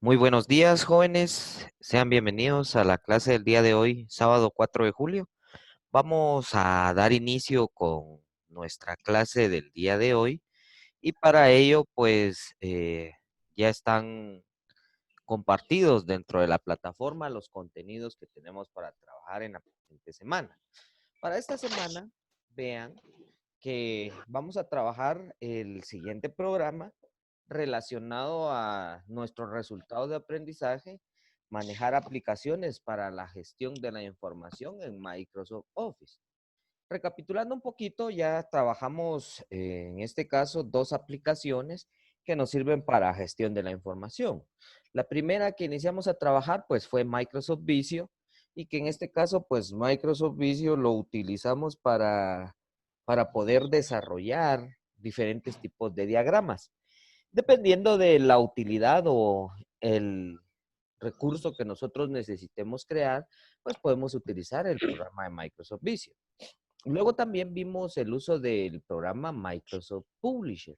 Muy buenos días, jóvenes. Sean bienvenidos a la clase del día de hoy, sábado 4 de julio. Vamos a dar inicio con nuestra clase del día de hoy y para ello, pues, ya están compartidos dentro de la plataforma los contenidos que tenemos para trabajar en la presente semana. Para esta semana, vean que vamos a trabajar el siguiente programa relacionado a nuestros resultados de aprendizaje, manejar aplicaciones para la gestión de la información en Microsoft Office. Recapitulando un poquito, ya trabajamos en este caso dos aplicaciones que nos sirven para gestión de la información. La primera que iniciamos a trabajar pues fue Microsoft Visio y que en este caso pues Microsoft Visio lo utilizamos para poder desarrollar diferentes tipos de diagramas. Dependiendo de la utilidad o el recurso que nosotros necesitemos crear, pues podemos utilizar el programa de Microsoft Visio. Luego también vimos el uso del programa Microsoft Publisher,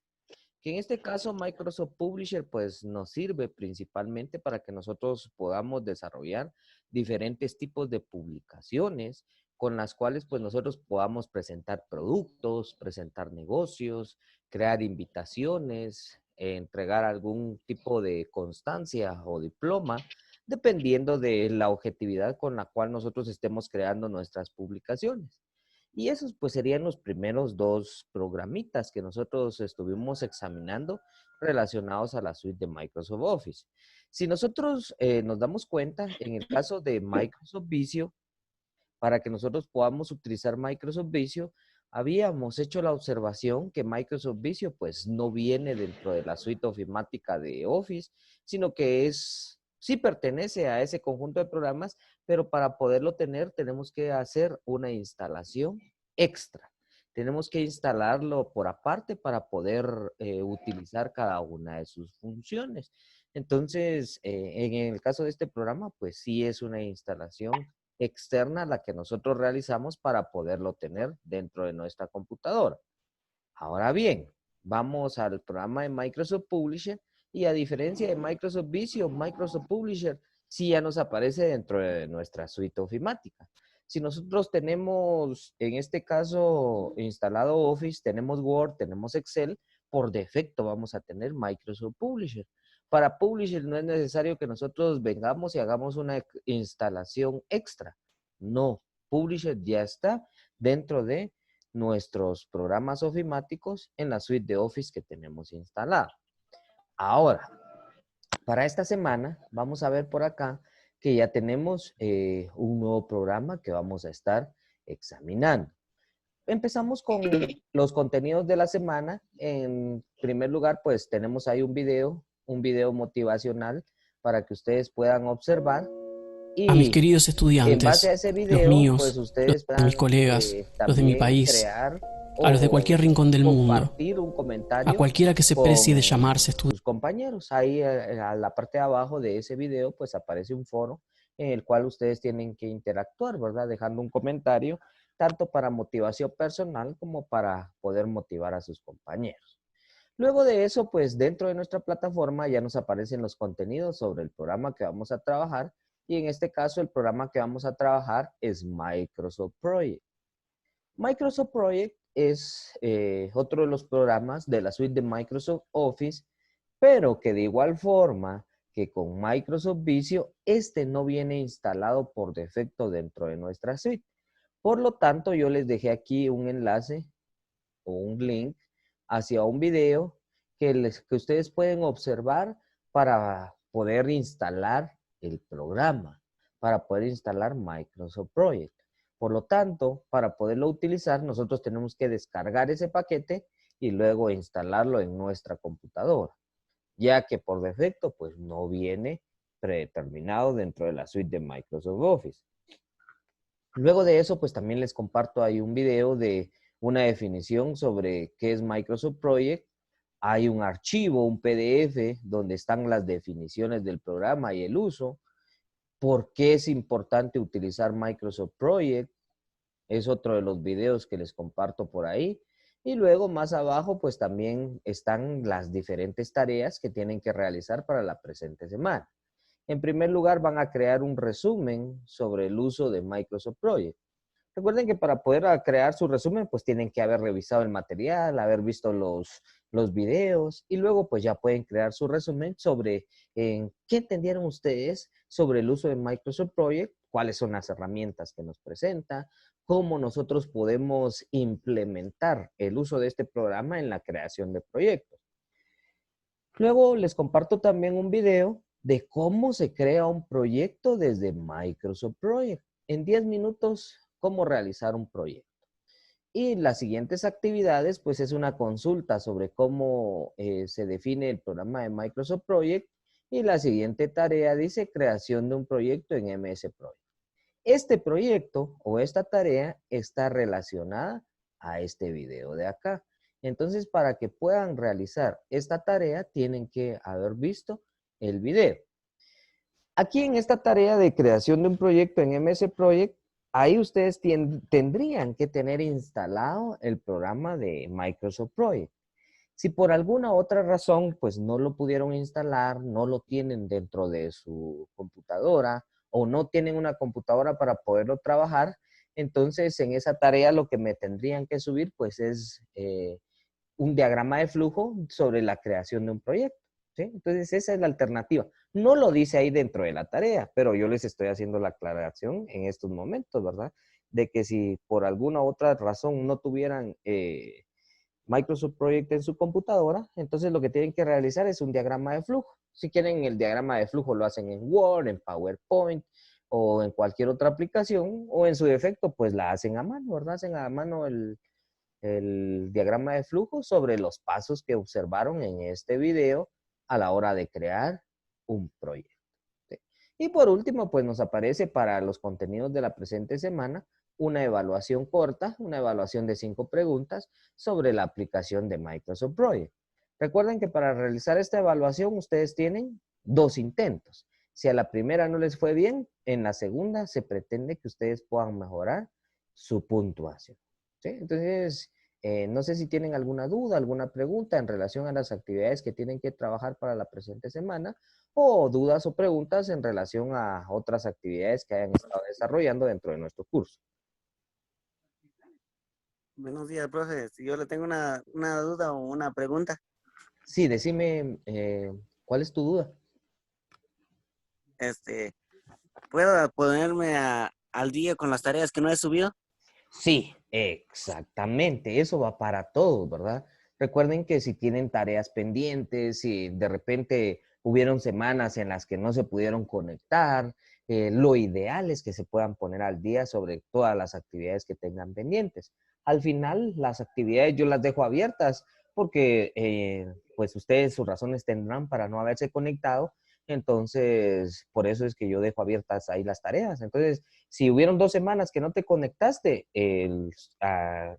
que en este caso Microsoft Publisher pues nos sirve principalmente para que nosotros podamos desarrollar diferentes tipos de publicaciones con las cuales pues nosotros podamos presentar productos, presentar negocios, crear invitaciones, entregar algún tipo de constancia o diploma, dependiendo de la objetividad con la cual nosotros estemos creando nuestras publicaciones. Y esos pues serían los primeros dos programitas que nosotros estuvimos examinando relacionados a la suite de Microsoft Office. Si nosotros nos damos cuenta, en el caso de Microsoft Visio, para que nosotros podamos utilizar Microsoft Visio, habíamos hecho la observación que Microsoft Visio pues no viene dentro de la suite ofimática de Office, sino que sí pertenece a ese conjunto de programas, pero para poderlo tener tenemos que hacer una instalación extra. Tenemos que instalarlo por aparte para poder utilizar cada una de sus funciones. Entonces, en el caso de este programa, pues sí es una instalación externa a la que nosotros realizamos para poderlo tener dentro de nuestra computadora. Ahora bien, vamos al programa de Microsoft Publisher y a diferencia de Microsoft Visio, Microsoft Publisher sí ya nos aparece dentro de nuestra suite ofimática. Si nosotros tenemos, en este caso, instalado Office, tenemos Word, tenemos Excel, por defecto vamos a tener Microsoft Publisher. Para Publisher no es necesario que nosotros vengamos y hagamos una instalación extra. No, Publisher ya está dentro de nuestros programas ofimáticos en la suite de Office que tenemos instalada. Ahora, para esta semana vamos a ver por acá que ya tenemos un nuevo programa que vamos a estar examinando. Empezamos con los contenidos de la semana. En primer lugar, pues tenemos ahí un video motivacional para que ustedes puedan observar A mis y queridos en base a estudiantes, ese los video, pues míos, los ustedes de mis van colegas, los de mi también país, crear a los de cualquier o rincón del mundo, compartir un a comentario cualquiera que se precie de llamarse con estudiante. sus compañeros. Ahí a la parte de abajo de ese video, pues aparece un foro en el cual ustedes tienen que interactuar, ¿verdad? Dejando un comentario, tanto para motivación personal como para poder motivar a sus compañeros. Luego de eso, pues dentro de nuestra plataforma ya nos aparecen los contenidos sobre el programa que vamos a trabajar y en este caso el programa que vamos a trabajar es Microsoft Project. Microsoft Project es otro de los programas de la suite de Microsoft Office, pero que de igual forma que con Microsoft Visio, este no viene instalado por defecto dentro de nuestra suite. Por lo tanto, yo les dejé aquí un enlace o un link hacia un video que ustedes pueden observar para poder instalar el programa, para poder instalar Microsoft Project. Por lo tanto, para poderlo utilizar, nosotros tenemos que descargar ese paquete y luego instalarlo en nuestra computadora, ya que por defecto, pues no viene predeterminado dentro de la suite de Microsoft Office. Luego de eso, pues también les comparto ahí un video de una definición sobre qué es Microsoft Project. Hay un archivo, un PDF, donde están las definiciones del programa y el uso. ¿Por qué es importante utilizar Microsoft Project? Es otro de los videos que les comparto por ahí. Y luego más abajo pues también están las diferentes tareas que tienen que realizar para la presente semana. En primer lugar van a crear un resumen sobre el uso de Microsoft Project. Recuerden que para poder crear su resumen, pues tienen que haber revisado el material, haber visto los videos y luego pues ya pueden crear su resumen sobre qué entendieron ustedes sobre el uso de Microsoft Project, cuáles son las herramientas que nos presenta, cómo nosotros podemos implementar el uso de este programa en la creación de proyectos. Luego les comparto también un video de cómo se crea un proyecto desde Microsoft Project. En 10 minutos, cómo realizar un proyecto. Y las siguientes actividades, pues es una consulta sobre cómo se define el programa de Microsoft Project. Y la siguiente tarea dice creación de un proyecto en MS Project. Este proyecto o esta tarea está relacionada a este video de acá. Entonces, para que puedan realizar esta tarea, tienen que haber visto el video. Aquí en esta tarea de creación de un proyecto en MS Project, ahí ustedes tendrían que tener instalado el programa de Microsoft Project. Si por alguna otra razón, pues no lo pudieron instalar, no lo tienen dentro de su computadora o no tienen una computadora para poderlo trabajar, entonces en esa tarea lo que me tendrían que subir, pues es un diagrama de flujo sobre la creación de un proyecto. ¿Sí? Entonces esa es la alternativa. No lo dice ahí dentro de la tarea, pero yo les estoy haciendo la aclaración en estos momentos, ¿verdad? De que si por alguna otra razón no tuvieran Microsoft Project en su computadora, entonces lo que tienen que realizar es un diagrama de flujo. Si quieren el diagrama de flujo lo hacen en Word, en PowerPoint o en cualquier otra aplicación o en su defecto pues la hacen a mano, ¿verdad? Hacen a mano el diagrama de flujo sobre los pasos que observaron en este video a la hora de crear un proyecto. ¿Sí? Y por último, pues nos aparece para los contenidos de la presente semana una evaluación corta, una evaluación de 5 preguntas sobre la aplicación de Microsoft Project. Recuerden que para realizar esta evaluación ustedes tienen 2 intentos. Si a la primera no les fue bien, en la segunda se pretende que ustedes puedan mejorar su puntuación. ¿Sí? Entonces, no sé si tienen alguna duda, alguna pregunta en relación a las actividades que tienen que trabajar para la presente semana o dudas o preguntas en relación a otras actividades que hayan estado desarrollando dentro de nuestro curso. Buenos días, profe. Si yo le tengo una duda o una pregunta, Sí, decime, ¿cuál es tu duda? este, ¿puedo ponerme al día con las tareas que no he subido? Sí, exactamente. Eso va para todos, ¿verdad? Recuerden que si tienen tareas pendientes, si de repente hubieron semanas en las que no se pudieron conectar, lo ideal es que se puedan poner al día sobre todas las actividades que tengan pendientes. Al final, las actividades yo las dejo abiertas porque pues ustedes sus razones tendrán para no haberse conectado. Entonces, por eso es que yo dejo abiertas ahí las tareas. Entonces, si hubieron 2 semanas que no te conectaste,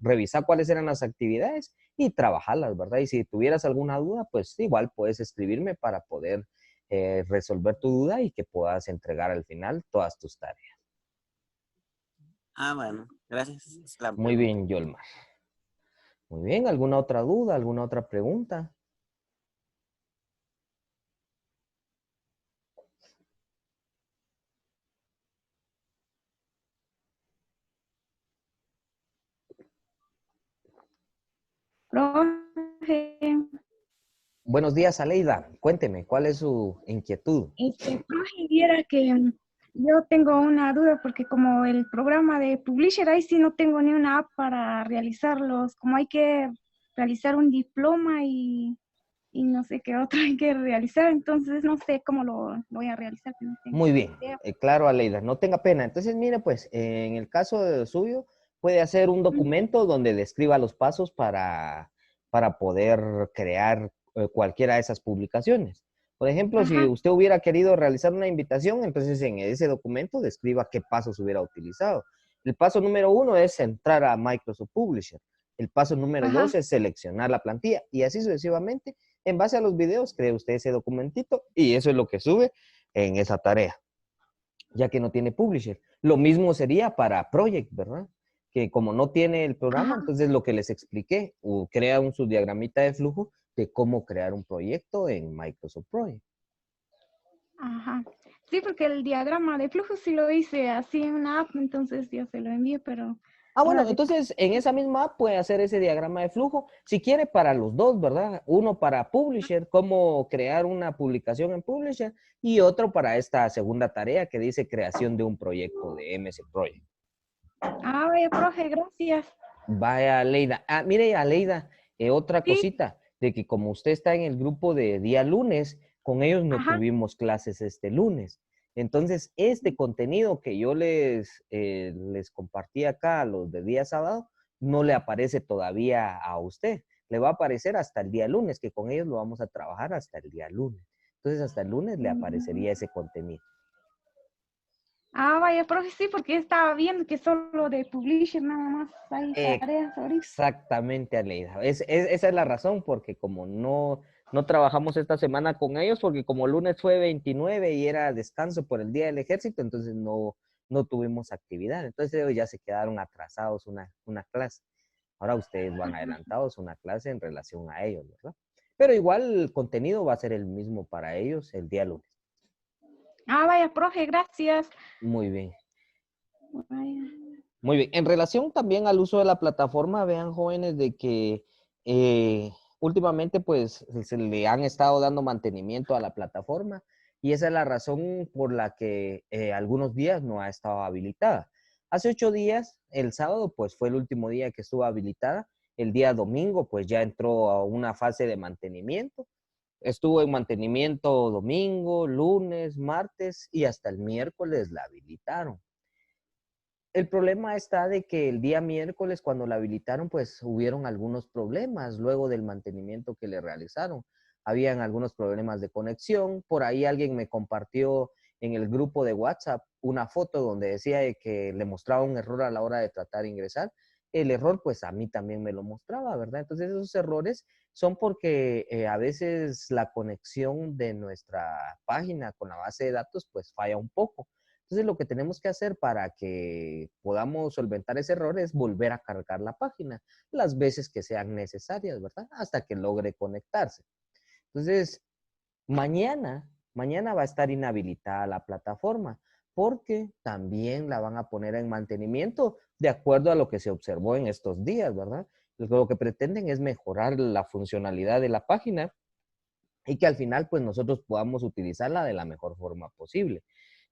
revisar cuáles eran las actividades y trabajarlas, ¿verdad? Y si tuvieras alguna duda, pues igual puedes escribirme para poder resolver tu duda y que puedas entregar al final todas tus tareas. Ah, bueno, gracias. Es la Muy pregunta. bien, Yolmar. Muy bien, ¿alguna otra duda, alguna otra pregunta? Profe, Buenos días, Aleida. Cuénteme, ¿cuál es su inquietud? profe, viera que yo tengo una duda porque como el programa de Publisher, ahí sí no tengo ni una app para realizarlos, como hay que realizar un diploma y no sé qué otro hay que realizar, entonces no sé cómo lo voy a realizar, que no tengo Muy bien, idea. claro, Aleida, no tenga pena. Entonces, mire, pues, en el caso de suyo, puede hacer un documento donde describa los pasos para poder crear cualquiera de esas publicaciones. Por ejemplo, si Ajá, usted hubiera querido realizar una invitación, entonces en ese documento describa qué pasos hubiera utilizado. El paso número 1 es entrar a Microsoft Publisher. El paso número ajá. 2 es seleccionar la plantilla y así sucesivamente. En base a los videos, cree usted ese documentito y eso es lo que sube en esa tarea, ya que no tiene publisher. Lo mismo sería para project, ¿verdad? que como no tiene el programa, Ajá, entonces lo que les expliqué, crea un subdiagramita de flujo de cómo crear un proyecto en Microsoft Project. ajá. Sí, porque el diagrama de flujo sí lo hice así en una app, entonces ya se lo envié, pero Bueno, ahora de... entonces en esa misma app puede hacer ese diagrama de flujo, si quiere para los dos, ¿verdad? Uno para Publisher, cómo crear una publicación en Publisher, y otro para esta segunda tarea que dice creación de un proyecto de MS Project. Ah, vaya, profe, gracias. Vaya, Aleida. Mire, Aleida, otra Sí, cosita, de que como usted está en el grupo de día lunes, con ellos no ajá. tuvimos clases este lunes. Entonces, este contenido que yo les compartí acá a los de día sábado, no le aparece todavía a usted. Le va a aparecer hasta el día lunes, que con ellos lo vamos a trabajar hasta el día lunes. Entonces, hasta el lunes le aparecería ese contenido. Ah, vaya, profe, sí, porque estaba viendo que solo de Publisher nada más hay tareas ahorita. Exactamente, Aleida. Esa es la razón, porque como no trabajamos esta semana con ellos, porque como lunes fue 29 y era descanso por el Día del Ejército, entonces no tuvimos actividad. Entonces ellos ya se quedaron atrasados una clase. Ahora ustedes van adelantados una clase en relación a ellos, ¿verdad? Pero igual el contenido va a ser el mismo para ellos el día lunes. Ah, vaya, profe, gracias. Muy bien. Vaya. Muy bien. En relación también al uso de la plataforma, vean jóvenes de que últimamente pues se le han estado dando mantenimiento a la plataforma y esa es la razón por la que algunos días no ha estado habilitada. Hace 8 días, el sábado pues fue el último día que estuvo habilitada. El día domingo pues ya entró a una fase de mantenimiento. Estuvo en mantenimiento domingo, lunes, martes y hasta el miércoles la habilitaron. El problema está de que el día miércoles, cuando la habilitaron, pues hubieron algunos problemas luego del mantenimiento que le realizaron. Habían algunos problemas de conexión. Por ahí alguien me compartió en el grupo de WhatsApp una foto donde decía que le mostraba un error a la hora de tratar de ingresar. El error, pues a mí también me lo mostraba, ¿verdad? Entonces esos errores son porque a veces la conexión de nuestra página con la base de datos, pues falla un poco. Entonces, lo que tenemos que hacer para que podamos solventar ese error es volver a cargar la página las veces que sean necesarias, ¿verdad? Hasta que logre conectarse. Entonces, mañana va a estar inhabilitada la plataforma porque también la van a poner en mantenimiento de acuerdo a lo que se observó en estos días, ¿verdad? Lo que pretenden es mejorar la funcionalidad de la página y que al final pues nosotros podamos utilizarla de la mejor forma posible.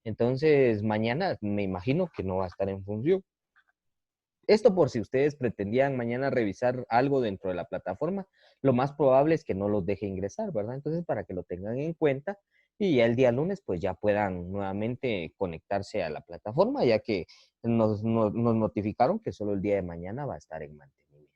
Entonces, mañana me imagino que no va a estar en función. Esto por si ustedes pretendían mañana revisar algo dentro de la plataforma, lo más probable es que no los deje ingresar, ¿verdad? Entonces, para que lo tengan en cuenta y ya el día lunes, pues ya puedan nuevamente conectarse a la plataforma, ya que nos notificaron que solo el día de mañana va a estar en mantenimiento,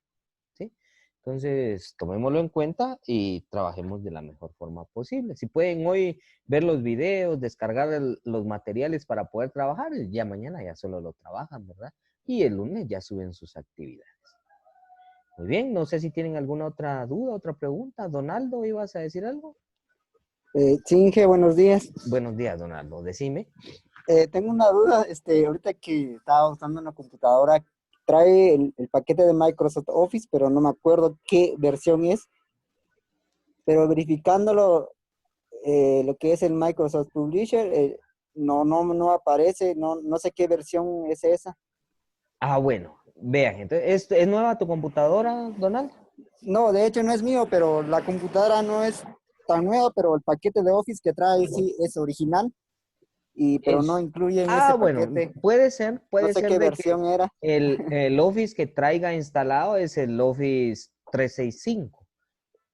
¿sí? Entonces, tomémoslo en cuenta y trabajemos de la mejor forma posible. Si pueden hoy ver los videos, descargar los materiales para poder trabajar, ya mañana ya solo lo trabajan, ¿verdad? Y el lunes ya suben sus actividades. Muy bien, no sé si tienen alguna otra duda, otra pregunta. Donaldo, ¿ibas a decir algo? Sí, Inge, buenos días. Buenos días, Donaldo. Decime. Tengo una duda, ahorita que estaba usando una computadora, trae el paquete de Microsoft Office, pero no me acuerdo qué versión es, pero verificándolo, lo que es el Microsoft Publisher, no aparece, no sé qué versión es esa. Bueno, vean, entonces, ¿es nueva tu computadora, Donaldo? No, de hecho no es mío, pero la computadora no es tan nueva, pero el paquete de Office que trae sí es original. Pero no incluye en ese Bueno, paquete. puede No sé ser qué de que versión era. el Office que traiga instalado es el Office 365. Muy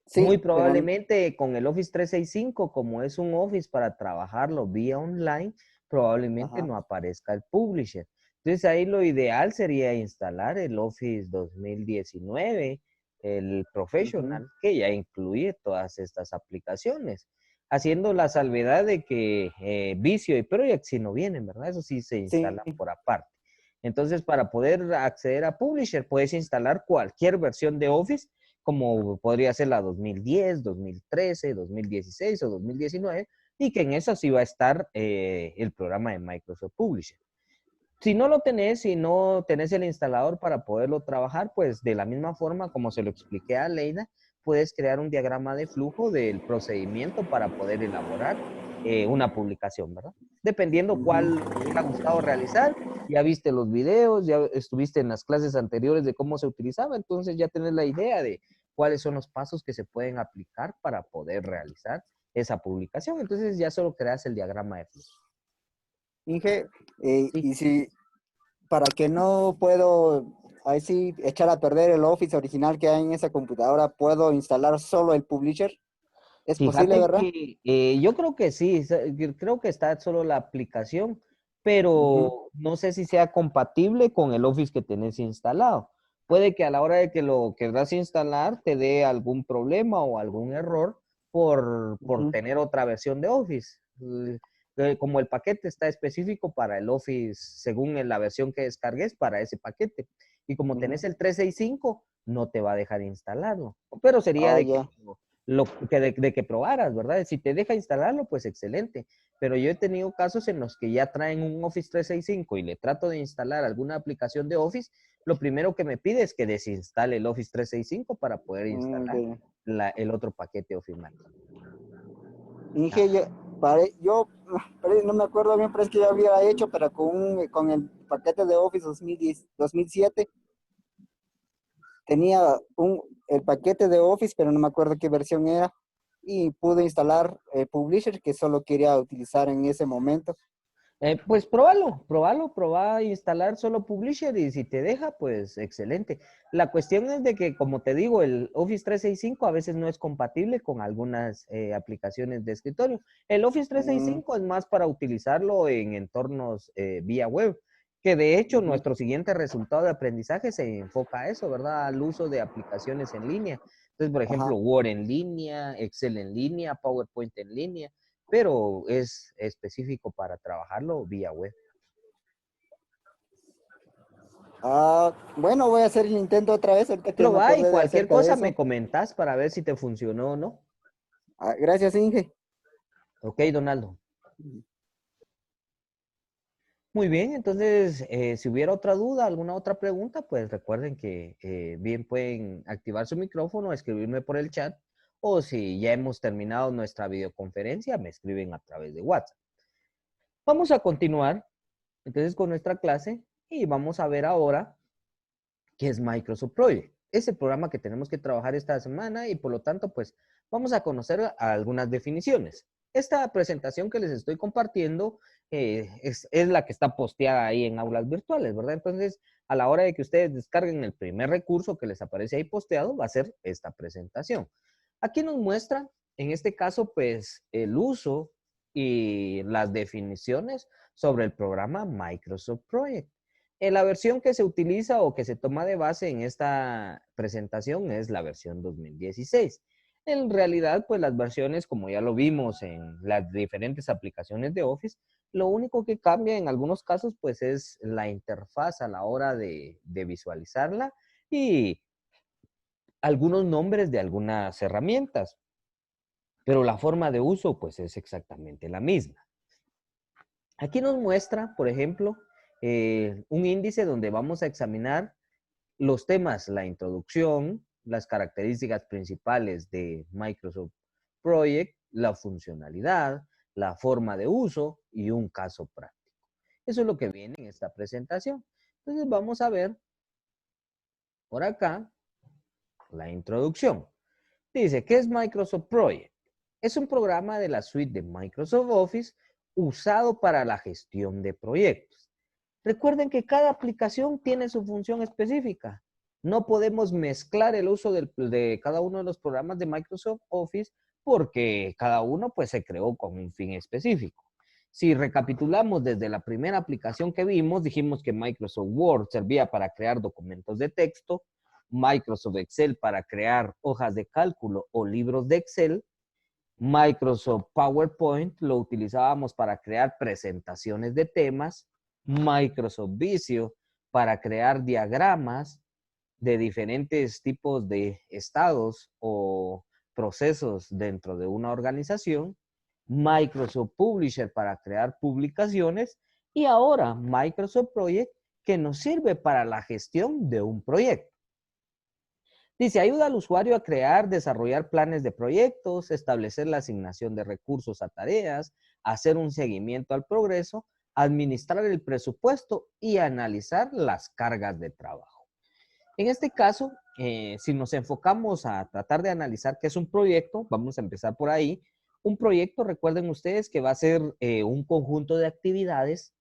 Sí, pero probablemente con el Office 365, como es un Office para trabajarlo vía online, probablemente ajá, no aparezca el Publisher. Entonces ahí lo ideal sería instalar el Office 2019, el ujú, Professional, que ya incluye todas estas aplicaciones, haciendo la salvedad de que Visio y Project sí no vienen, ¿verdad? Eso sí se sí, instalan por aparte. Entonces, para poder acceder a Publisher, puedes instalar cualquier versión de Office como podría ser la 2010, 2013, 2016 o 2019, y que en esa sí va a estar el programa de Microsoft Publisher. Si no lo tenés, si no tenés el instalador para poderlo trabajar, pues de la misma forma como se lo expliqué a Leida, puedes crear un diagrama de flujo del procedimiento para poder elaborar una publicación, ¿verdad? Dependiendo cuál te hubiera gustado realizar, ya viste los videos, ya estuviste en las clases anteriores de cómo se utilizaba, entonces ya tenés la idea de cuáles son los pasos que se pueden aplicar para poder realizar esa publicación. Entonces ya solo creas el diagrama de flujo. Inge, Sí. y si para que no puedo, ahí sí, echar a perder el Office original que hay en esa computadora, ¿puedo instalar solo el Publisher? ¿Es posible, Fíjate verdad? que yo creo que sí, creo que está solo la aplicación, Ujú. pero no sé si sea compatible con el Office que tenés instalado. Puede que a la hora de que lo querrás instalar te dé algún problema o algún error por Ujú. tener otra versión de Office. Como el paquete está específico para el Office, según en la versión que descargues para ese paquete. Y como Ujú. tenés el 365, no te va a dejar instalarlo. Pero sería Ah, de que ya. de que probaras, ¿verdad? Si te deja instalarlo, pues excelente. Pero yo he tenido casos en los que ya traen un Office 365 y le trato de instalar alguna aplicación de Office, lo primero que me pide es que desinstale el Office 365 para poder instalar Ya. el otro paquete Office Mac. Inge, no me acuerdo bien, pero es que yo había hecho, pero con el paquete de Office 2010, 2007, tenía el paquete de Office, pero no me acuerdo qué versión era, y pude instalar el Publisher que solo quería utilizar en ese momento. Pues probá instalar solo Publisher y si te deja, pues excelente. La cuestión es de que, como te digo, el Office 365 a veces no es compatible con algunas aplicaciones de escritorio. El Office Mm, 365 es más para utilizarlo en entornos vía web, que de hecho ujú. nuestro siguiente resultado de aprendizaje se enfoca a eso, ¿verdad? Al uso de aplicaciones en línea. Entonces, por Ajá. ejemplo, Word en línea, Excel en línea, PowerPoint en línea, pero es específico para trabajarlo vía web. Ah, bueno, voy a hacer el intento otra vez, ahorita que me Probá y acordé de cualquier acerca de cosa me eso. comentás para ver si te funcionó o no. Ah, gracias, Inge. Ok, Donaldo. Muy bien, entonces, si hubiera otra duda, alguna otra pregunta, pues recuerden que bien pueden activar su micrófono, escribirme por el chat, o si ya hemos terminado nuestra videoconferencia, me escriben a través de WhatsApp. Vamos a continuar, entonces, con nuestra clase y vamos a ver ahora qué es Microsoft Project. Es el programa que tenemos que trabajar esta semana y por lo tanto, pues vamos a conocer algunas definiciones. Esta presentación que les estoy compartiendo es la que está posteada ahí en aulas virtuales, ¿verdad? Entonces, a la hora de que ustedes descarguen el primer recurso que les aparece ahí posteado, va a ser esta presentación. Aquí nos muestra, en este caso, pues el uso y las definiciones sobre el programa Microsoft Project. La versión que se utiliza o que se toma de base en esta presentación es la versión 2016. En realidad, pues las versiones, como ya lo vimos en las diferentes aplicaciones de Office, lo único que cambia en algunos casos, pues es la interfaz a la hora de visualizarla y algunos nombres de algunas herramientas, pero la forma de uso, pues es exactamente la misma. Aquí nos muestra, por ejemplo, un índice donde vamos a examinar los temas, la introducción, las características principales de Microsoft Project, la funcionalidad, la forma de uso y un caso práctico. Eso es lo que viene en esta presentación. Entonces vamos a ver por acá la introducción. Dice, ¿qué es Microsoft Project? Es un programa de la suite de Microsoft Office usado para la gestión de proyectos. Recuerden que cada aplicación tiene su función específica. No podemos mezclar el uso de cada uno de los programas de Microsoft Office porque cada uno pues se creó con un fin específico. Si recapitulamos desde la primera aplicación que vimos, dijimos que Microsoft Word servía para crear documentos de texto, Microsoft Excel para crear hojas de cálculo o libros de Excel, Microsoft PowerPoint lo utilizábamos para crear presentaciones de temas, Microsoft Visio para crear diagramas de diferentes tipos de estados o procesos dentro de una organización, Microsoft Publisher para crear publicaciones Y ahora Microsoft Project, que nos sirve para la gestión de un proyecto. Dice, ayuda al usuario a crear, desarrollar planes de proyectos, establecer la asignación de recursos a tareas, hacer un seguimiento al progreso, administrar el presupuesto y analizar las cargas de trabajo. En este caso, si nos enfocamos a tratar de analizar qué es un proyecto, vamos a empezar por ahí. Un proyecto, recuerden ustedes que va a ser un conjunto de actividades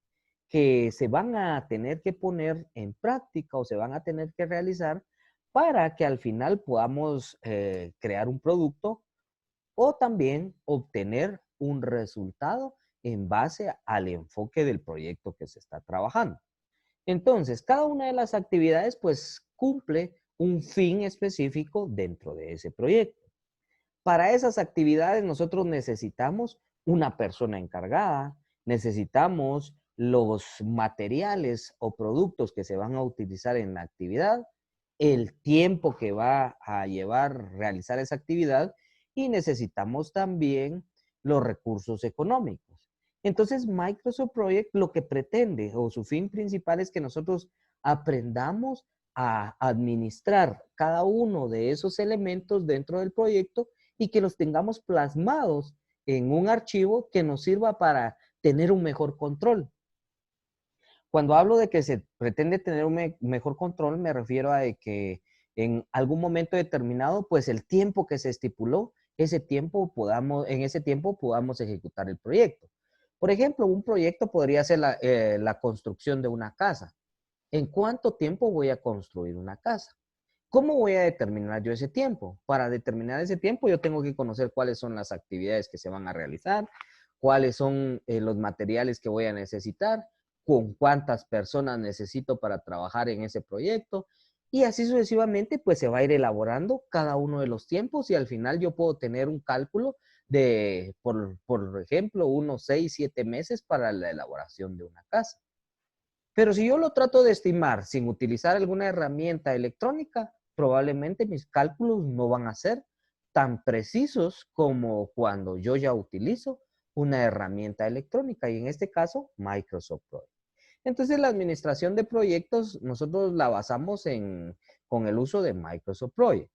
que se van a tener que poner en práctica o se van a tener que realizar para que al final podamos crear un producto o también obtener un resultado en base al enfoque del proyecto que se está trabajando. Entonces, cada una de las actividades pues cumple un fin específico dentro de ese proyecto. Para esas actividades nosotros necesitamos una persona encargada, necesitamos los materiales o productos que se van a utilizar en la actividad, el tiempo que va a llevar realizar esa actividad y necesitamos también los recursos económicos. Entonces, Microsoft Project lo que pretende o su fin principal es que nosotros aprendamos a administrar cada uno de esos elementos dentro del proyecto y que los tengamos plasmados en un archivo que nos sirva para tener un mejor control. Cuando hablo de que se pretende tener un mejor control, me refiero a que en algún momento determinado, pues el tiempo que se estipuló, en ese tiempo podamos ejecutar el proyecto. Por ejemplo, un proyecto podría ser la construcción de una casa. ¿En cuánto tiempo voy a construir una casa? ¿Cómo voy a determinar yo ese tiempo? Para determinar ese tiempo yo tengo que conocer cuáles son las actividades que se van a realizar, cuáles son los materiales que voy a necesitar, con cuántas personas necesito para trabajar en ese proyecto y así sucesivamente pues se va a ir elaborando cada uno de los tiempos y al final yo puedo tener un cálculo de, por ejemplo, unos 6, 7 meses para la elaboración de una casa. Pero si yo lo trato de estimar sin utilizar alguna herramienta electrónica, probablemente mis cálculos no van a ser tan precisos como cuando yo ya utilizo una herramienta electrónica y en este caso Microsoft Project. Entonces la administración de proyectos nosotros la basamos con el uso de Microsoft Project.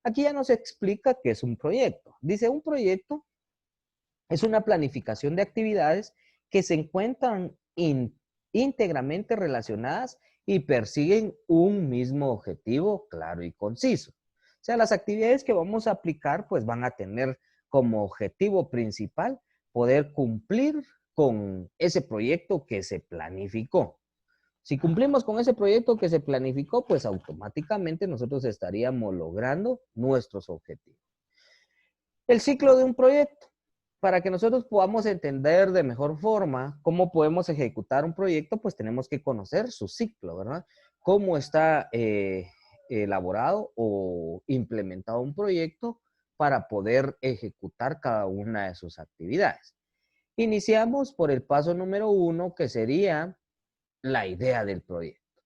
Aquí ya nos explica qué es un proyecto. Dice, un proyecto es una planificación de actividades que se encuentran íntegramente relacionadas y persiguen un mismo objetivo claro y conciso. O sea, las actividades que vamos a aplicar pues van a tener como objetivo principal poder cumplir con ese proyecto que se planificó. Si cumplimos con ese proyecto que se planificó, pues automáticamente nosotros estaríamos logrando nuestros objetivos. El ciclo de un proyecto. Para que nosotros podamos entender de mejor forma cómo podemos ejecutar un proyecto, pues tenemos que conocer su ciclo, ¿verdad? Cómo está elaborado o implementado un proyecto para poder ejecutar cada una de sus actividades. Iniciamos por el paso número 1, que sería la idea del proyecto.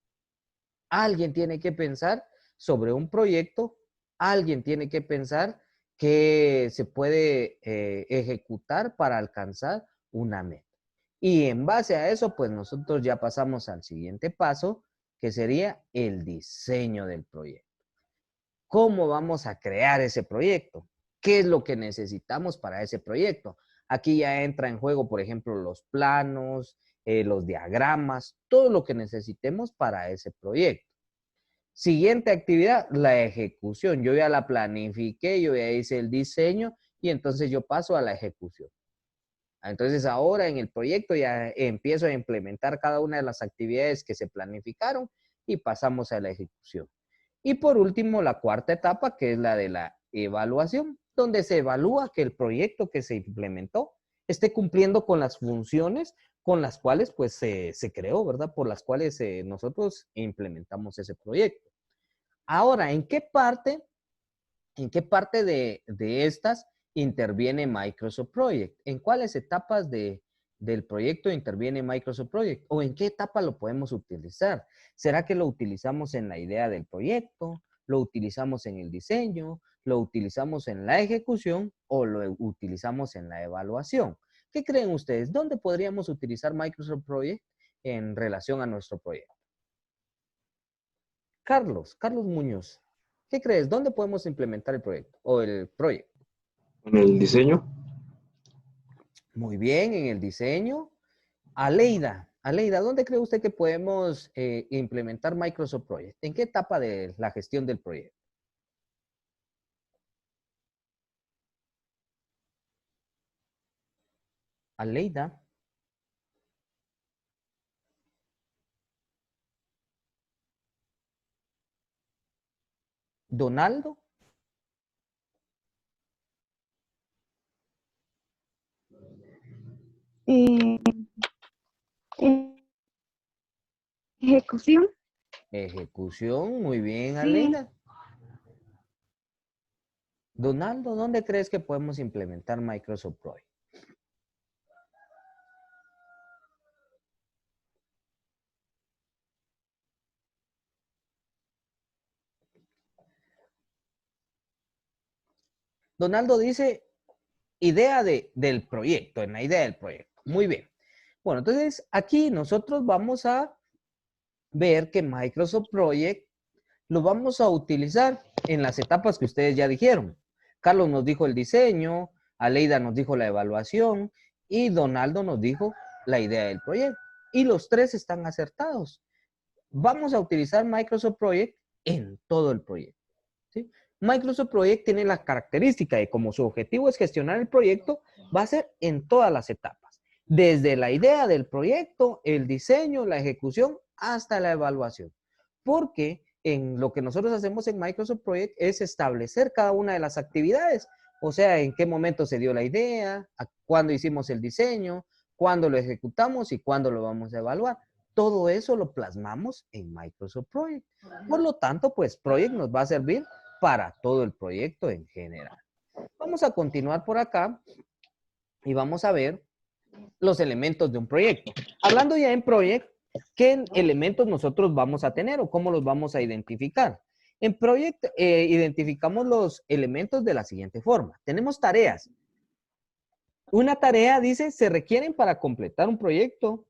Alguien tiene que pensar sobre un proyecto, alguien tiene que pensar que se puede ejecutar para alcanzar una meta. Y en base a eso, pues nosotros ya pasamos al siguiente paso, que sería el diseño del proyecto. ¿Cómo vamos a crear ese proyecto? ¿Qué es lo que necesitamos para ese proyecto? Aquí ya entra en juego, por ejemplo, los planos, los diagramas, todo lo que necesitemos para ese proyecto. Siguiente actividad, la ejecución. Yo ya la planifiqué, yo ya hice el diseño y entonces yo paso a la ejecución. Entonces ahora en el proyecto ya empiezo a implementar cada una de las actividades que se planificaron y pasamos a la ejecución. Y por último, la cuarta etapa, que es la de la evaluación, donde se evalúa que el proyecto que se implementó esté cumpliendo con las funciones con las cuales pues se creó, ¿verdad? Por las cuales nosotros implementamos ese proyecto. Ahora, ¿en qué parte de estas interviene Microsoft Project? ¿En cuáles etapas del proyecto interviene Microsoft Project? ¿O en qué etapa lo podemos utilizar? ¿Será que lo utilizamos en la idea del proyecto? ¿Lo utilizamos en el diseño? ¿Lo utilizamos en la ejecución? ¿O lo utilizamos en la evaluación? ¿Qué creen ustedes? ¿Dónde podríamos utilizar Microsoft Project en relación a nuestro proyecto? Carlos Muñoz, ¿qué crees? ¿Dónde podemos implementar el proyecto o el proyecto? En el diseño. Muy bien, en el diseño. Aleida, ¿dónde cree usted que podemos implementar Microsoft Project? ¿En qué etapa de la gestión del proyecto? Aleida. Donaldo. Eh, ejecución. Ejecución, muy bien, Sí. Aleida. Donaldo, ¿dónde crees que podemos implementar Microsoft Project? Donaldo dice idea del proyecto, en la idea del proyecto. Muy bien. Bueno, entonces aquí nosotros vamos a ver que Microsoft Project lo vamos a utilizar en las etapas que ustedes ya dijeron. Carlos nos dijo el diseño, Aleida nos dijo la evaluación y Donaldo nos dijo la idea del proyecto. Y los tres están acertados. Vamos a utilizar Microsoft Project en todo el proyecto, ¿sí? Microsoft Project tiene la característica de como su objetivo es gestionar el proyecto, va a ser en todas las etapas. Desde la idea del proyecto, el diseño, la ejecución, hasta la evaluación. Porque en lo que nosotros hacemos en Microsoft Project es establecer cada una de las actividades. O sea, en qué momento se dio la idea, cuándo hicimos el diseño, cuándo lo ejecutamos y cuándo lo vamos a evaluar. Todo eso lo plasmamos en Microsoft Project. Por lo tanto, pues Project nos va a servir para todo el proyecto en general. Vamos a continuar por acá y vamos a ver los elementos de un proyecto. Hablando ya en Project, ¿qué elementos nosotros vamos a tener o cómo los vamos a identificar? En Project identificamos los elementos de la siguiente forma. Tenemos tareas. Una tarea dice, se requieren para completar un proyecto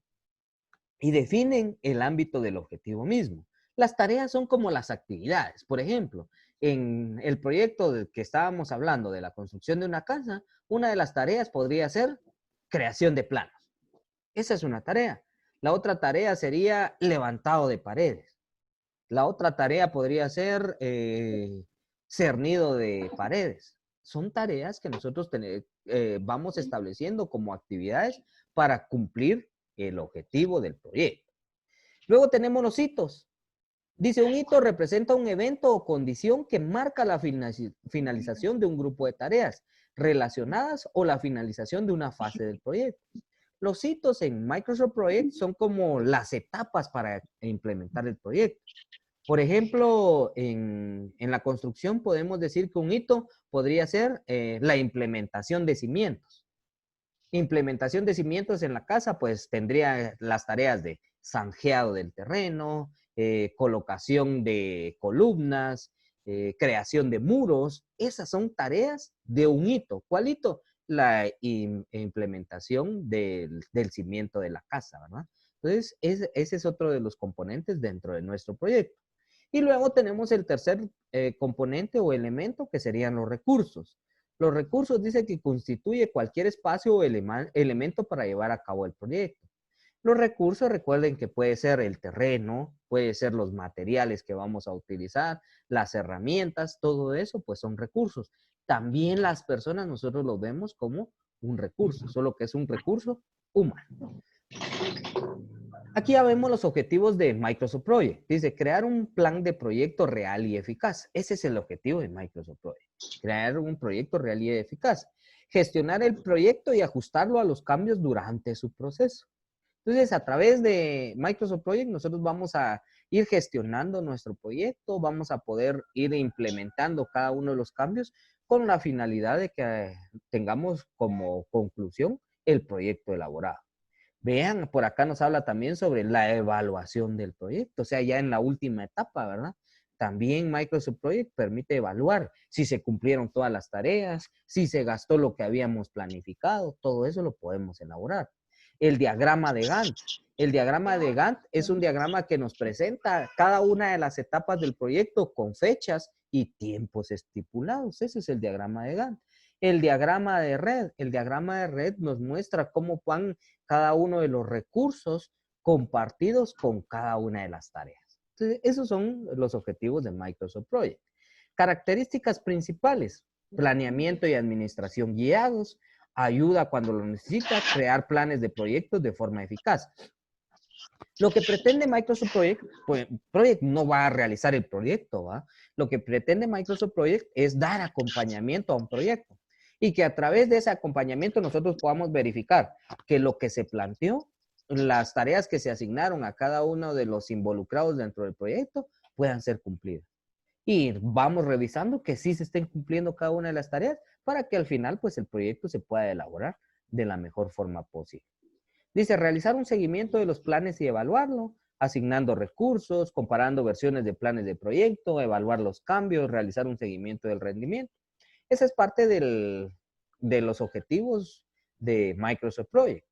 y definen el ámbito del objetivo mismo. Las tareas son como las actividades. Por ejemplo, en el proyecto del que estábamos hablando de la construcción de una casa, una de las tareas podría ser creación de planos. Esa es una tarea. La otra tarea sería levantado de paredes. La otra tarea podría ser cernido de paredes. Son tareas que nosotros vamos estableciendo como actividades para cumplir el objetivo del proyecto. Luego tenemos los hitos. Dice, un hito representa un evento o condición que marca la finalización de un grupo de tareas relacionadas o la finalización de una fase del proyecto. Los hitos en Microsoft Project son como las etapas para implementar el proyecto. Por ejemplo, en la construcción podemos decir que un hito podría ser la implementación de cimientos. Implementación de cimientos en la casa, pues tendría las tareas de zanjeado del terreno, colocación de columnas, creación de muros. Esas son tareas de un hito. ¿Cuál hito? La implementación del cimiento de la casa, ¿verdad? Entonces, ese es otro de los componentes dentro de nuestro proyecto. Y luego tenemos el tercer componente o elemento que serían los recursos. Los recursos dice que constituye cualquier espacio o elemento para llevar a cabo el proyecto. Los recursos, recuerden que puede ser el terreno, puede ser los materiales que vamos a utilizar, las herramientas, todo eso pues son recursos. También las personas nosotros los vemos como un recurso, solo que es un recurso humano. Aquí ya vemos los objetivos de Microsoft Project. Dice, crear un plan de proyecto real y eficaz. Ese es el objetivo de Microsoft Project. Crear un proyecto real y eficaz. Gestionar el proyecto y ajustarlo a los cambios durante su proceso. Entonces, a través de Microsoft Project, nosotros vamos a ir gestionando nuestro proyecto, vamos a poder ir implementando cada uno de los cambios con la finalidad de que tengamos como conclusión el proyecto elaborado. Vean, por acá nos habla también sobre la evaluación del proyecto, o sea, ya en la última etapa, ¿verdad? también Microsoft Project permite evaluar si se cumplieron todas las tareas, si se gastó lo que habíamos planificado, todo eso lo podemos elaborar. El diagrama de Gantt. El diagrama de Gantt es un diagrama que nos presenta cada una de las etapas del proyecto con fechas y tiempos estipulados. Ese es el diagrama de Gantt. El diagrama de red. El diagrama de red nos muestra cómo van cada uno de los recursos compartidos con cada una de las tareas. Entonces, esos son los objetivos de Microsoft Project. Características principales: planeamiento y administración guiados, ayuda cuando lo necesita, crear planes de proyectos de forma eficaz. Lo que pretende Microsoft Project no va a realizar el proyecto, ¿va? Lo que pretende Microsoft Project es dar acompañamiento a un proyecto y que a través de ese acompañamiento nosotros podamos verificar que lo que se planteó, las tareas que se asignaron a cada uno de los involucrados dentro del proyecto puedan ser cumplidas. Y vamos revisando que sí se estén cumpliendo cada una de las tareas para que al final pues el proyecto se pueda elaborar de la mejor forma posible. Dice, realizar un seguimiento de los planes y evaluarlo, asignando recursos, comparando versiones de planes de proyecto, evaluar los cambios, realizar un seguimiento del rendimiento. Esa es parte de los objetivos de Microsoft Project.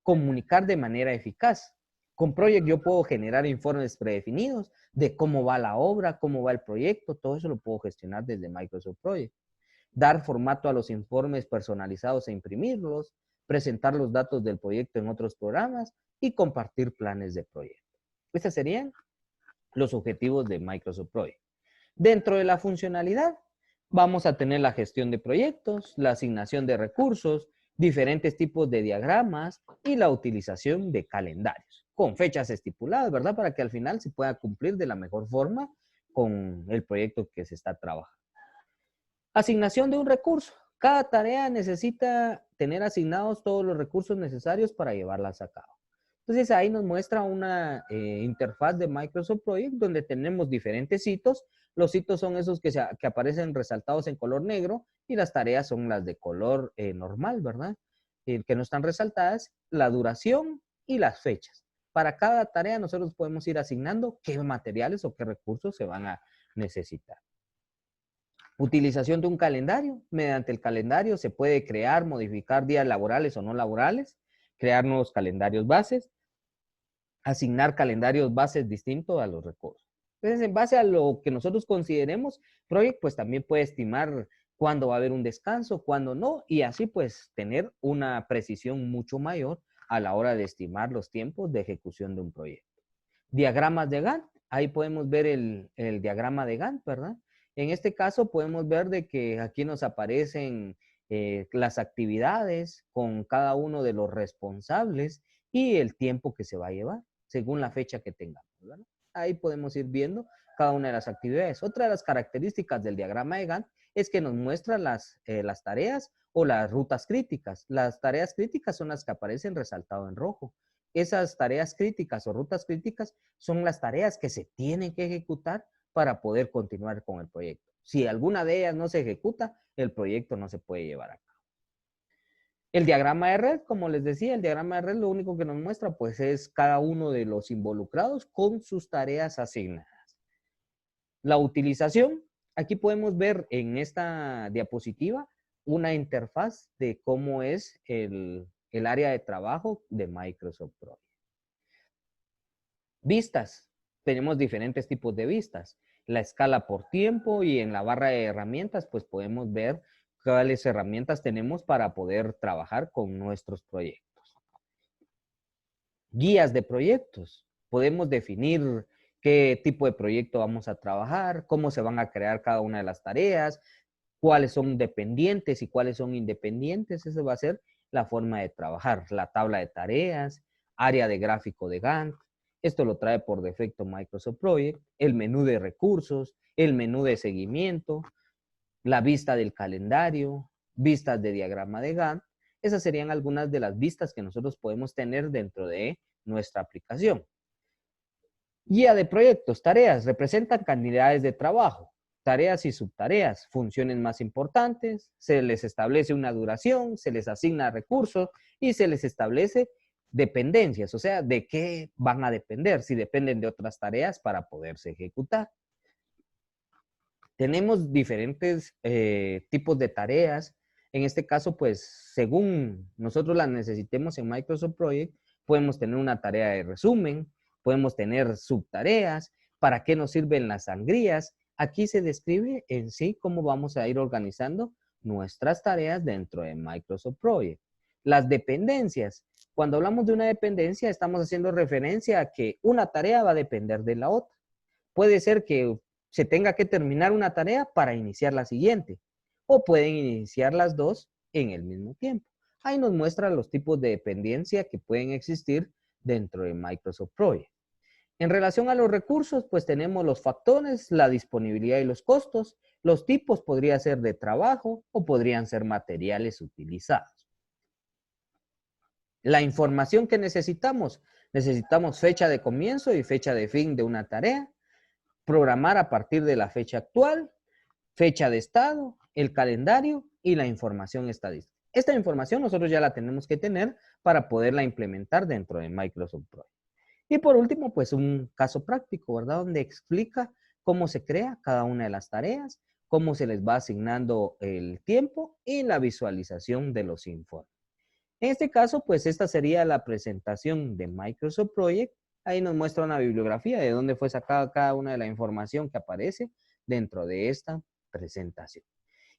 Comunicar de manera eficaz. Con Project yo puedo generar informes predefinidos de cómo va la obra, cómo va el proyecto, todo eso lo puedo gestionar desde Microsoft Project. Dar formato a los informes personalizados e imprimirlos, presentar los datos del proyecto en otros programas y compartir planes de proyecto. Estos serían los objetivos de Microsoft Project. Dentro de la funcionalidad, vamos a tener la gestión de proyectos, la asignación de recursos, diferentes tipos de diagramas y la utilización de calendarios con fechas estipuladas, ¿verdad? Para que al final se pueda cumplir de la mejor forma con el proyecto que se está trabajando. Asignación de un recurso. Cada tarea necesita tener asignados todos los recursos necesarios para llevarlas a cabo. Entonces ahí nos muestra una interfaz de Microsoft Project donde tenemos diferentes hitos. Los hitos son esos que aparecen resaltados en color negro y las tareas son las de color normal, ¿verdad? Que no están resaltadas, la duración y las fechas. Para cada tarea nosotros podemos ir asignando qué materiales o qué recursos se van a necesitar. Utilización de un calendario. Mediante el calendario se puede crear, modificar días laborales o no laborales, crear nuevos calendarios bases, asignar calendarios bases distintos a los recursos. Entonces, en base a lo que nosotros consideremos, Project pues también puede estimar cuándo va a haber un descanso, cuándo no, y así pues tener una precisión mucho mayor a la hora de estimar los tiempos de ejecución de un proyecto. Diagramas de Gantt. Ahí podemos ver el diagrama de Gantt, ¿verdad? En este caso podemos ver de que aquí nos aparecen las actividades con cada uno de los responsables y el tiempo que se va a llevar según la fecha que tengamos, ¿verdad? Ahí podemos ir viendo cada una de las actividades. Otra de las características del diagrama de Gantt es que nos muestra las tareas o las rutas críticas. Las tareas críticas son las que aparecen resaltado en rojo. Esas tareas críticas o rutas críticas son las tareas que se tienen que ejecutar para poder continuar con el proyecto. Si alguna de ellas no se ejecuta, el proyecto no se puede llevar a cabo. El diagrama de red, como les decía, el diagrama de red lo único que nos muestra pues es cada uno de los involucrados con sus tareas asignadas. La utilización, aquí podemos ver en esta diapositiva una interfaz de cómo es el área de trabajo de Microsoft Project. Vistas. Tenemos diferentes tipos de vistas. La escala por tiempo y en la barra de herramientas pues podemos ver cuáles herramientas tenemos para poder trabajar con nuestros proyectos. Guías de proyectos. Podemos definir qué tipo de proyecto vamos a trabajar, cómo se van a crear cada una de las tareas, cuáles son dependientes y cuáles son independientes. Esa va a ser la forma de trabajar. La tabla de tareas, área de gráfico de Gantt. Esto lo trae por defecto Microsoft Project, el menú de recursos, el menú de seguimiento, la vista del calendario, vistas de diagrama de Gantt. Esas serían algunas de las vistas que nosotros podemos tener dentro de nuestra aplicación. Guía de proyectos, tareas, representan cantidades de trabajo, tareas y subtareas, funciones más importantes, se les establece una duración, se les asigna recursos y se les establece dependencias, o sea, de qué van a depender, si dependen de otras tareas para poderse ejecutar. Tenemos diferentes tipos de tareas. En este caso, pues, según nosotros las necesitemos en Microsoft Project, podemos tener una tarea de resumen, podemos tener subtareas, para qué nos sirven las sangrías. Aquí se describe en sí cómo vamos a ir organizando nuestras tareas dentro de Microsoft Project. Las dependencias. Cuando hablamos de una dependencia, estamos haciendo referencia a que una tarea va a depender de la otra. Puede ser que se tenga que terminar una tarea para iniciar la siguiente, o pueden iniciar las dos en el mismo tiempo. Ahí nos muestra los tipos de dependencia que pueden existir dentro de Microsoft Project. En relación a los recursos, pues tenemos los factores, la disponibilidad y los costos. Los tipos podrían ser de trabajo o podrían ser materiales utilizados. La información que necesitamos fecha de comienzo y fecha de fin de una tarea, programar a partir de la fecha actual, fecha de estado, el calendario y la información estadística. Esta información nosotros ya la tenemos que tener para poderla implementar dentro de Microsoft Project. Y por último, pues un caso práctico, ¿verdad? Donde explica cómo se crea cada una de las tareas, cómo se les va asignando el tiempo y la visualización de los informes. En este caso, pues esta sería la presentación de Microsoft Project. Ahí nos muestra una bibliografía de dónde fue sacada cada una de la información que aparece dentro de esta presentación.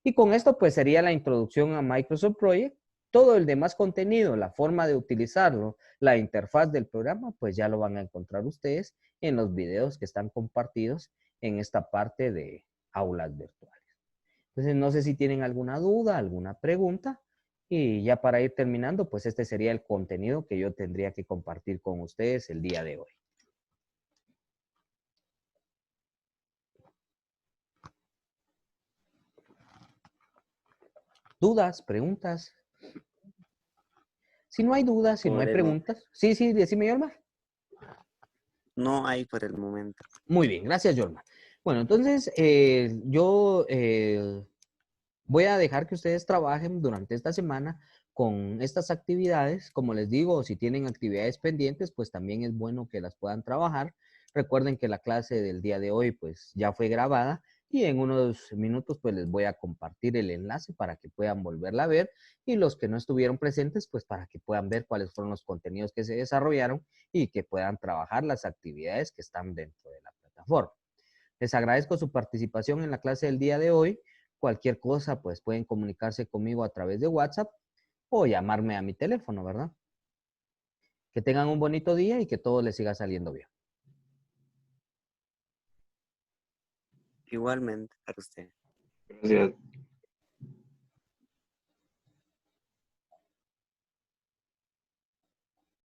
Y con esto, pues sería la introducción a Microsoft Project. Todo el demás contenido, la forma de utilizarlo, la interfaz del programa, pues ya lo van a encontrar ustedes en los videos que están compartidos en esta parte de aulas virtuales. Entonces, no sé si tienen alguna duda, alguna pregunta. Y ya para ir terminando, pues este sería el contenido que yo tendría que compartir con ustedes el día de hoy. ¿Dudas? ¿Preguntas? Si no hay dudas, si no hay preguntas. Sí, decime, Yorma. No hay por el momento. Muy bien, gracias, Yorma. Bueno, entonces yo voy a dejar que ustedes trabajen durante esta semana con estas actividades. Como les digo, si tienen actividades pendientes, pues también es bueno que las puedan trabajar. Recuerden que la clase del día de hoy pues ya fue grabada y en unos minutos pues les voy a compartir el enlace para que puedan volverla a ver y los que no estuvieron presentes pues para que puedan ver cuáles fueron los contenidos que se desarrollaron y que puedan trabajar las actividades que están dentro de la plataforma. Les agradezco su participación en la clase del día de hoy. Cualquier cosa, pues pueden comunicarse conmigo a través de WhatsApp o llamarme a mi teléfono, ¿verdad? Que tengan un bonito día y que todo les siga saliendo bien. Igualmente para usted. Gracias.